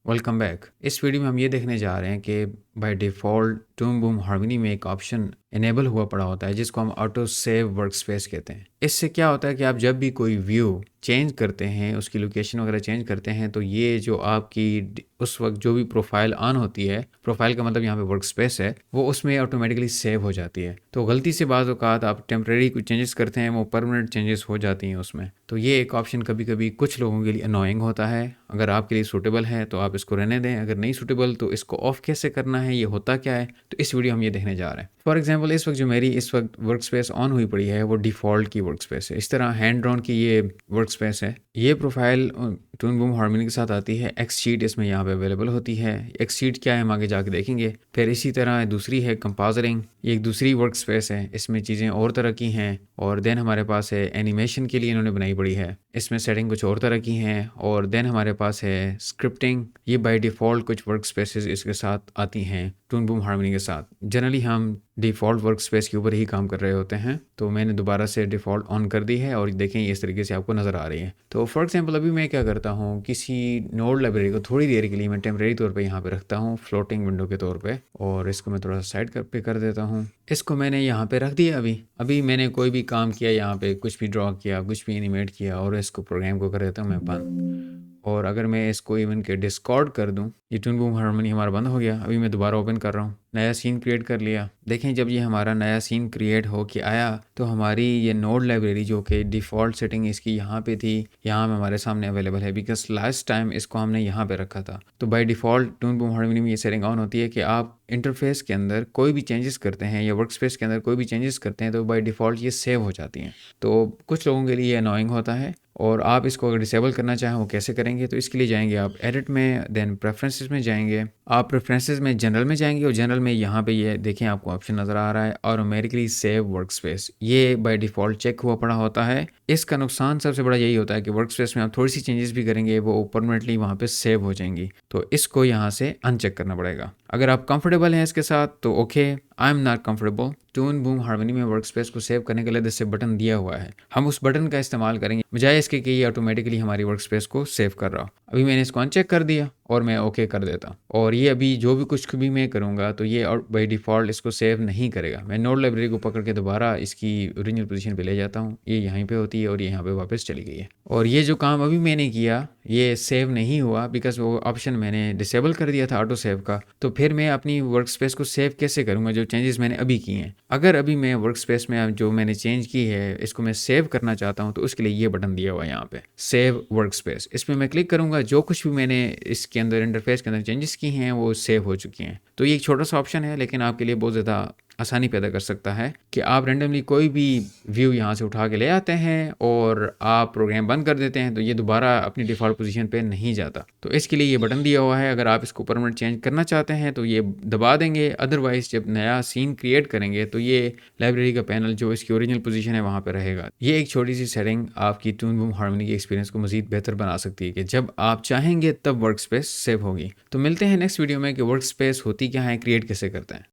Welcome back. इस video में हम ये देखने जा रहे हैं कि by default Toon Boom Harmony में एक ऑप्शन इनेबल हुआ पड़ा होता है जिसको हम ऑटो सेव वर्कस्पेस कहते हैं। इससे क्या होता है कि आप जब भी कोई व्यू चेंज करते हैं, उसकी लोकेशन वगैरह चेंज करते हैं, तो ये जो आपकी उस वक्त जो भी प्रोफाइल ऑन होती है, प्रोफाइल का मतलब यहाँ पे वर्क स्पेस है, वो उसमें ऑटोमेटिकली सेव हो जाती है। तो गलती से बाज़ औक़ात आप टेम्परेरी कुछ चेंजेस करते हैं, वो परमानेंट चेंजेस हो जाती हैं उसमें। तो ये एक ऑप्शन कभी कभी कुछ लोगों के लिए अनोइंग होता है। अगर आपके लिए सूटेबल है तो आप इसको रहने दें, अगर नहीं सूटेबल तो इसको ऑफ कैसे करना है, ये होता क्या है, तो इस वीडियो हम ये देखने जा रहे हैं। फॉर एग्जांपल इस वक्त जो मेरी इस वक्त वर्क स्पेस ऑन हुई पड़ी है वो डिफ़ॉल्ट की वर्क स्पेस है। इस तरह हैंड ड्रॉन की ये वर्क स्पेस है। ये प्रोफाइल टून बूम हार्मनी के साथ आती है। एक्स शीट इसमें यहाँ पे अवेलेबल होती है। एक्स शीट क्या है हम आगे जाके देखेंगे। फिर इसी तरह दूसरी है कंपोजरिंग, ये एक दूसरी वर्क स्पेस है। इसमें चीज़ें और तरह की हैं। और देन हमारे पास है एनिमेशन के लिए इन्होंने बनाई पड़ी है, इसमें सेटिंग कुछ और तरह की हैं। और देन हमारे पास है स्क्रिप्टिंग, ये बाय डिफ़ॉल्ट कुछ वर्क स्पेसेस इसके साथ आती हैं टून बूम हार्मनी के साथ। जनरली हम डिफ़ॉल्ट वर्क स्पेस के ऊपर ही काम कर रहे होते हैं, तो मैंने दोबारा से डिफ़ॉल्ट ऑन कर दी है और देखें इस तरीके से आपको नज़र आ रही है। तो फॉर एग्जांपल अभी मैं क्या करता हूँ, किसी नोड लाइब्रेरी को थोड़ी देर के लिए मैं टेम्परेरी तौर पे यहाँ पे रखता हूँ, फ्लोटिंग विंडो के तौर पे, और इसको मैं थोड़ा सा साइड पे कर देता हूँ। इसको मैंने यहाँ पे रख दिया। अभी मैंने कोई भी काम किया, यहाँ पे कुछ भी ड्रॉ किया, कुछ भी एनिमेट किया, और इसको प्रोग्राम को कर देता हूँ मैं बंद। और अगर मैं इसको इवन के डिस्कॉर्ड कर दूं, ये टून बूम हार्मनी हमारा बंद हो गया। अभी मैं दोबारा ओपन कर रहा हूँ, नया सीन क्रिएट कर लिया। देखें जब ये हमारा नया सीन क्रिएट हो के आया तो हमारी ये नोड लाइब्रेरी जो कि डिफ़ॉल्ट सेटिंग इसकी यहाँ पे थी, यहाँ में हमारे सामने अवेलेबल है, बिकॉज लास्ट टाइम इसको हमने यहाँ पे रखा था। तो by default Toon Boom Harmony में ये सेटिंग ऑन होती है कि आप इंटरफेस के अंदर कोई भी चेंजेस करते हैं या वर्क स्पेस के अंदर कोई भी चेंजेस करते हैं तो बाय डिफ़ॉल्ट ये सेव हो जाती हैं। तो कुछ लोगों के लिए ये अनोइंग होता है। और आप इसको अगर डिसेबल करना चाहें वो कैसे करेंगे, तो इसके लिए जाएंगे आप एडिट में, देन प्रेफरेंसेस में जाएंगे। आप प्रेफरेंसेस में जनरल में जाएंगे और जनरल में यहाँ पे ये देखें आपको ऑप्शन नज़र आ रहा है ऑटोमेटिकली सेव वर्क स्पेस। ये बाय डिफ़ॉल्ट चेक हुआ पड़ा होता है। इसका नुकसान सबसे बड़ा यही होता है कि वर्क स्पेस में आप थोड़ी सी चेंजेस भी करेंगे वो परमानेंटली वहाँ पे सेव हो जाएंगी। तो इसको यहाँ से अनचेक करना पड़ेगा। अगर आप कंफर्टेबल हैं इसके साथ तो okay, I am not comfortable. Toon Boom Harmony में वर्क स्पेस को सेव करने के लिए जैसे बटन दिया हुआ है, हम उस बटन का इस्तेमाल करेंगे बजाय इसके कि ये ऑटोमेटिकली हमारी वर्क स्पेस को सेव कर रहा हो। अभी मैंने इसको अनचेक कर दिया और मैं ओके कर देता हूँ। और ये अभी जो भी कुछ भी मैं करूँगा तो ये और बाई डिफ़ॉल्ट इसको सेव नहीं करेगा। मैं नोड लाइब्रेरी को पकड़ के दोबारा इसकी ओरिजिनल पोजीशन पे ले जाता हूँ, ये यहीं पे होती है और ये यहाँ पे वापस चली गई है। और ये जो काम अभी मैंने किया ये सेव नहीं हुआ बिकॉज वो ऑप्शन मैंने डिसेबल कर दिया था ऑटो सेव का। तो फिर मैं अपनी वर्क स्पेस को सेव कैसे करूँगा जो चेंजेस मैंने अभी किए हैं। अगर अभी मैं वर्क स्पेस में जो मैंने चेंज की है इसको मैं सेव करना चाहता हूँ तो उसके लिए ये बटन दिया हुआ है यहाँ पे सेव वर्क स्पेस। इसमें मैं क्लिक करूँगा, जो कुछ भी मैंने इसके अंदर इंटरफेस के अंदर चेंजेस की हैं वो सेव हो चुकी हैं। तो ये एक छोटा सा ऑप्शन है लेकिन आपके लिए बहुत ज़्यादा आसानी पैदा कर सकता है कि आप रैंडमली कोई भी व्यू यहाँ से उठा के ले आते हैं और आप प्रोग्राम बंद कर देते हैं तो ये दोबारा अपनी डिफ़ॉल्ट पोजीशन पे नहीं जाता। तो इसके लिए ये बटन दिया हुआ है। अगर आप इसको परमानेंट चेंज करना चाहते हैं तो ये दबा देंगे, अदरवाइज जब नया सीन क्रिएट करेंगे तो ये लाइब्रेरी का पैनल जो इसकी ओरिजिनल पोजीशन है वहाँ पर रहेगा। ये एक छोटी सी सेटिंग आपकी टून बूम हार्मनी के एक्सपीरियंस को मज़ीद बेहतर बना सकती है कि जब आप चाहेंगे तब वर्क स्पेस सेव होगी। तो मिलते हैं नेक्स्ट वीडियो में कि वर्क स्पेस होती क्या है, क्रिएट कैसे करते हैं।